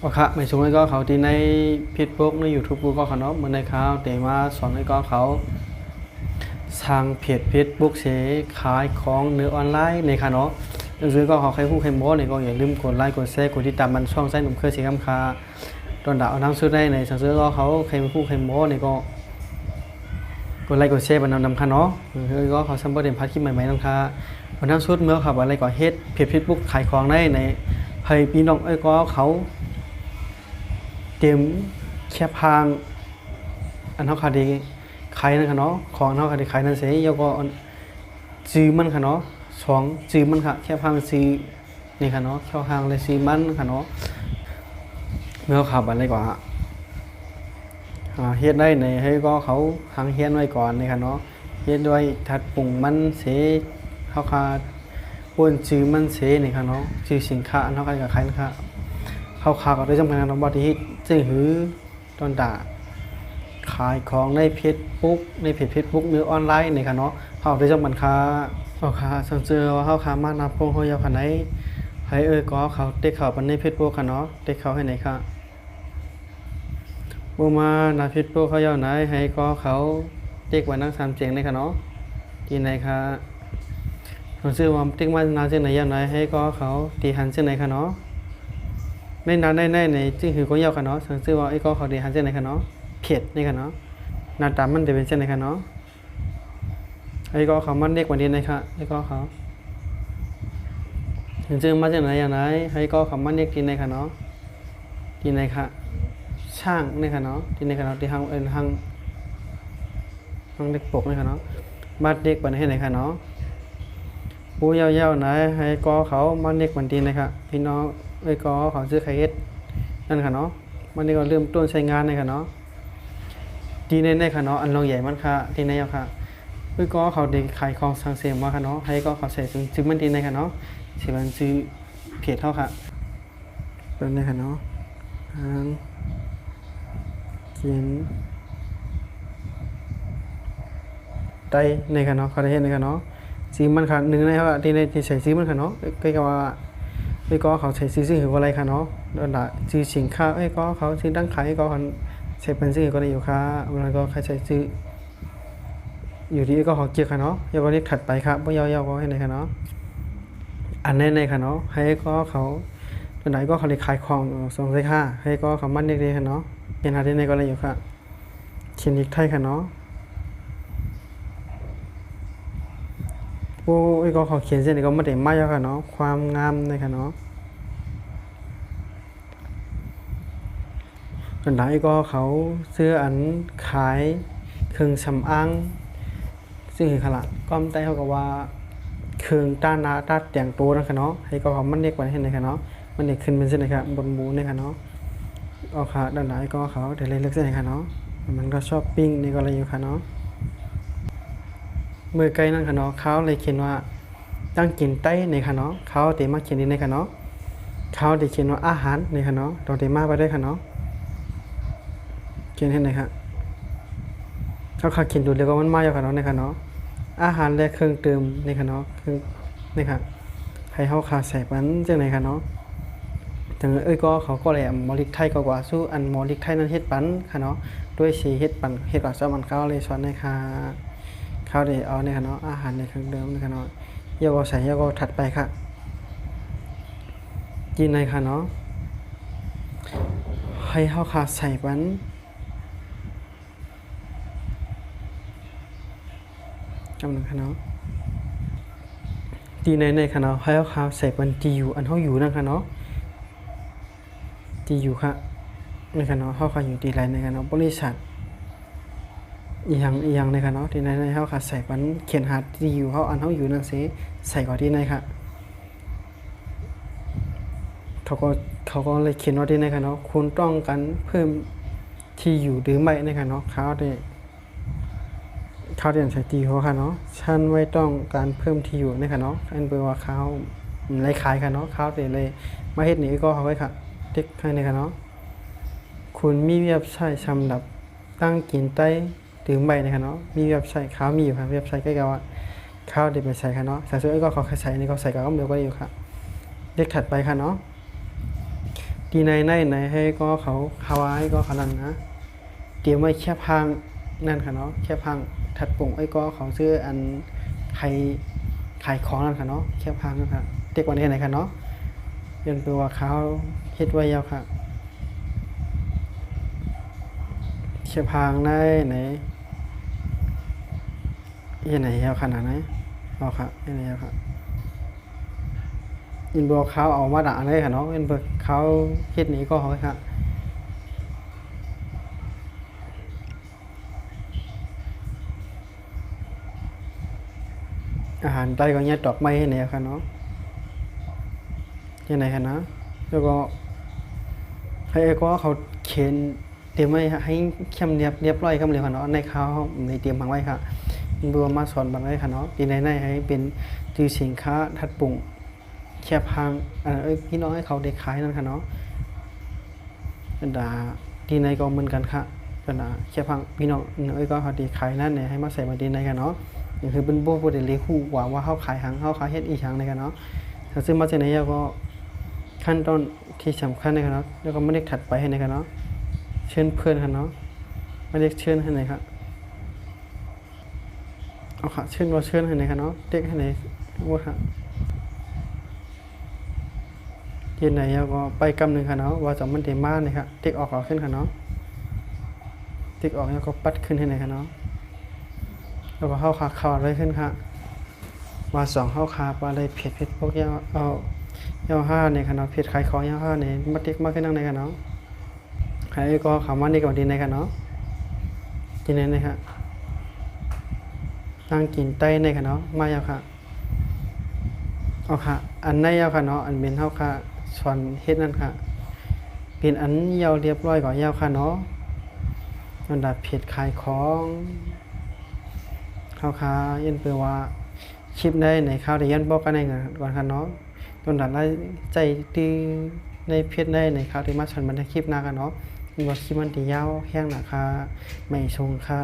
ว่าค่ะไม่สมมติก็เขาที่ในเพจบุ๊กใน YouTube กูก็เขาเนาะเหมือนในเขาแต่มาสอนให้ก็เขาสร้างเพจบุ๊กเสขายของเนื้อออนไลน์ในค่ะเนาะดังนั้นก็เขาใครคู่ใครโม้เนี่ยก็อย่าลืมกดไลค์กดแชร์กดติดตามมันช่องไส้หนุ่มเคยสีคำคาตอนดาวเอาน้ำซื้อได้ในสั่งซื้อก็เขาใครคู่ใครโม้เนี่ยก็กดไลค์กดแชร์บันนำค่ะเนาะก็เขาซัมเบอร์เด่นพัดคลิปใหม่ๆนะคะวันน้ำซุดเมื่อขับอะไรก็เฮ็ดเพจบุ๊กขายของได้ในให้พี่น้องก็เขาเตรียมแคบพางอันเขาขาดีขายนั่นค่ะเนาะของเขาขาดีขายนั่นเสียแล้วก็ซื้อมันค่ะเนาะสองซื้อมันค่ะแคบพางซื้อนี่ค่ะเนาะเข้าห้างเลยซื้อมันค่ะเนาะเมื่อขับอะไรกว่าเฮ็ดได้ในให้ก็เขาหางเฮียนไว้ก่อนนี่ค่ะเนาะเฮ็ดด้วยถัดปุ่งมันเสียเขาขาป่นซื้อมันเสียนี่ค่ะเนาะซื้อสินค้าอันเขาขาดกับขายนะคะเขาขาก็ได้จำกัดการบริหารซึ่งหือตอนด่าขายของในเพจบุ๊กเนื้อออนไลน์ในค่ะเนาะเขาได้จำกัดค่าเขาขาสังเจอว่าเขาขามานาโปงเขายาวขนาดไหนให้ก็เขาเด็กเขาไปในเพจบุ๊กค่ะเนาะเด็กเขาให้ไหนค่ะบูมานาเพจบุ๊กเขายาวไหนให้ก็เขาเด็กวันนั่ง3เสียงในค่ะเนาะที่ไหนค่ะสังเจอว่าเด็กมานาเสียงไหนยาวไหนให้ก็เขาตีหันเสียงไหนค่ะเนาะในนั้นในจึงคือก็ยาวค่ะเนาะสังเกตว่าไอ้ก็เขาดีหันเส้นไหนค่ะเนาะเผ็ดนี่ค่ะเนาะหน้าตามันจะเป็นเส้นไหนค่ะเนาะไอ้ก็เขามันเด็กกว่านี้นะคะไอ้ก็เขาถึงจึงมาจากไหนอย่างไรไอ้ก็เขามันเด็กที่ไหนค่ะเนาะที่ไหนค่ะช่างนี่ค่ะเนาะที่ไหนค่ะเนาะที่ห้างห้างเด็กปกนี่ค่ะเนาะบ้านเด็กวันไหนค่ะเนาะผู้ยาวๆไหนไอ้ก็เขามันเด็กวันที่ไหนค่ะพี่น้องไอ้ก็เขาซื้อไข่เฮ็ดนั่นค่ะเนาะมันนี่ก็เริ่มต้นใช้งานในค่ะเนาะดีในค่ะเนาะอันลองใหญ่มันค่ะที่ในค่ะไอ้ก็เขาได้ขายของสั่งเสียงมาค่ะเนาะให้ก็เขาใส่ซื้อมันดีในค่ะเนาะสิมันซื้อเพจเท่าค่ะเป็นในค่ะเนาะทางเขียนไตในค่ะเนาะเขาได้เห็นในค่ะเนาะซื้อมันค่ะหนึ่งในค่ะที่ในที่ใส่ซื้อมันค่ะเนาะใกล้ๆว่าไอ้ก็เขาใช้ซื้อหรืออะไรค่ะเนาะแล้วด่าซื้อสินค้าไอ้ก็เขาซื้อดั้งขายไอ้ก็เขาใช้เป็นซื้อก็ได้อยู่ค่ะมันก็ใครใช้ซื้ออยู่ที่ก็เขาเกี่ยวค่ะเนาะยาวก็เรียกถัดไปครับว่ายาวก็ให้ไหนค่ะเนาะอันในค่ะเนาะให้ก็เขาตอนไหนก็เขาเลยขายของส่งใส่ค่ะให้ก็เขามั่นเรียกค่ะเนาะเห็นหาที่ในก็ได้อยู่ค่ะคลินิกไทยค่ะเนาะโอ้ไอ้ก็เขาเขียนเส้นก็ไม่ได้มากค่ะเนาะความงามในค่ะเนาะตอนไหนก็เขาซื้ออันขายเครื่องสำอางซึ่งขนาดก้อมใต้เขาก็ว่าเครื่องต้านนาต้านแต่งตัวนะคะเนาะให้ก็เขามันเรียกว่าเห็นไหมคะเนาะมันเรียกขึ้นเป็นเส้นนะครับบนบูนี่ค่ะเนาะก็ค่ะด้านไหนก็เขาเดี๋ยวเลยเลือกเส้นค่ะเนาะมันก็ชอบปิ้งนี่ก็อะไรอยู่ค่ะเนาะเมื่อไกลนั่นค่ะเนาะเขาเลยเขียนว่าตั้งกินใต้ในค่ะเนาะเขาเตมาเขียนในค่ะเนาะเขาได้เขียนว่าอาหารในค่ะเนาะตรงเตมาไปได้ค่ะเนาะเขียนให้ไหนครับเขาขาเขียนดูแล้วก็มันมาอยู่ค่ะเนาะในค่ะเนาะอาหารและเครื่องดื่มในค่ะเนาะเครื่องนี่ค่ะให้เขาขาใส่ปันจังไหนค่ะเนาะถึงก็เขาก็เลยมอลิกไทยก็กว่าสู้อันมอลิกไทยนั้นเฮ็ดปันค่ะเนาะด้วยสีเฮ็ดปันเฮ็ดกว่าซ้อมันเขาเลยสอนในค่ะเขาได้เอาในค่ะเนาะอาหารในเครื่องดื่มในค่ะเนาะเยาก็ใส่เยาก็ถัดไปค่ะกินในค่ะเนาะให้เขาขาใส่ปันจำหนึ่งค่ะเนาะดีในค่ะเนาะให้เขาใส่ปันดีอยู่อันเขาอยู่นั่นค่ะเนาะดีอยู่ค่ะในค่ะเนาะเขาอยู่ดีไรในค่ะเนาะบริษัทอีหยังในค่ะเนาะดีในเขาขาใส่ปันเขียนหาดีอยู่เขาอันเขาอยู่นั่นสิใส่ก่อนดีในค่ะเขาก็เลยเขียนว่าดีในค่ะเนาะคุณต้องการเพิ่มที่อยู่หรือไม่ในค่ะเนาะเขาเรียนใช้ตีเขาค่ะเนาะฉันไม่ต้องการเพิ่มที่อยู่ในค่ะเนาะอันเป็นว่าเขาไล่ขายค่ะเนาะเขาเลยมาเฮ็ดนี่ก็เขาไว้ค่ะเด็กให้ในค่ะเนาะคุณมีเว็บไซต์สำหรับตั้งกินใต้หรือไม่ในค่ะเนาะมีเว็บไซต์เขามีอยู่ค่ะเว็บไซต์ใกล้ๆว่าเขาเดี๋ยวไปใส่ค่ะเนาะใส่ซื้อก็เขาใส่นี่เขาใส่กับก็เดียวก็อยู่ค่ะเด็กถัดไปค่ะเนาะ ทีในให้ก็เขาคาวายก็เขานั้นนะเตรียมไว้แค่พังนั่นค่ะเนาะแค่พังถัดปุ่งไอ้ก็เขาซื้ออันไข่ขายของนั่นค่ะเนาะแค่พังนั่นค่ะเด็กวันนี้ไหนค่ะเนาะยันตัวเขาเฮ็ดไว้ยาวค่ะแค่พังได้ไหนยังไหนยาวขนาดไหนเอาค่ะยังไงยาวค่ะยินบัวเขาเอามาด่าเลยค่ะเนาะยินบัวเขาเฮ็ดนี้ก็เขาค่ะอาหารใต้ก็เนี่ยดอกไม้เนี่ยค่ะเนาะยังไงค่ะนะแล้วก็ให้ก็เขาเขียนเตรียมไว้ให้เข้มเรียบร้อยคำเรียกค่ะเนาะในเขาในเตรียมพังไว้ค่ะยินบัวมาสอนบังไว้ค่ะเนาะปีในให้เป็นจือสินค้าทัดปุ่งแค่พังพี่น้องให้เขาได้ขายนั่นค่ะเนาะเป็นดาที่ในก็เหมือนกันค่ะเป็นดาแค่พังพี่น้องก็เขาได้ขายนั่นเนี่ยให้มาใส่มาดีในกันเนาะอย่างคือเป็นโบโบเดลีคู่ว่าเขาขายหางเขาขายเฮ็ดอีกหางในกันเนาะถ้าซื้อมาจากไหนก็ขั้นตอนที่สำคัญในกันเนาะแล้วก็ไม่ได้ถัดไปให้ในกันเนาะเชิญเพื่อนกันเนาะไม่ได้เชิญให้ไหนครับเอาค่ะเชิญว่าเชิญให้ไหนกันเนาะเด็กให้ไหนว่าค่ะที่ไหนก็ไปกำหนึ่งค่ะเนาะว่าจะมันเต็มมาเนี่ยค่ะเด็กออกเอาขึ้นค่ะเนาะเด็กออกแล้วก็ปัดขึ้นให้ไหนค่ะเนาะแล้วก็เข้าขาข่าวอะไรขึ้นค่ะว่าสองเข้าขาปลาอะไรเผ็ดพวกยาวห้าเนี่ยค่ะเนาะเผ็ดขายของยาวห้าเนี่ยมาติ๊กมาขึ้นนั่งในค่ะเนาะใครก็ขามันนี่กับดีในค่ะเนาะดีในค่ะนั่งกินไตในค่ะเนาะมายาวค่ะเอาค่ะอันในยาวค่ะเนาะอันเป็นเท่าค่ะส่วนเฮ็ดนั่นค่ะเป็นอันยาวเรียบร้อยกว่ายาวค่ะเนาะมันดับเผ็ดขายของข้าวขายันเปว่าชิปได้ในข้าวได้ยันบอกกันในก่อนค่ะเนาะต้นดัดไล่ใจตีในเพชรได้ในข้าวที่มาชันมันได้คลิปหน้ากันเนาะว่าคลิปมันตียาวแห้งหนาค่ะไม่ชงค่ะ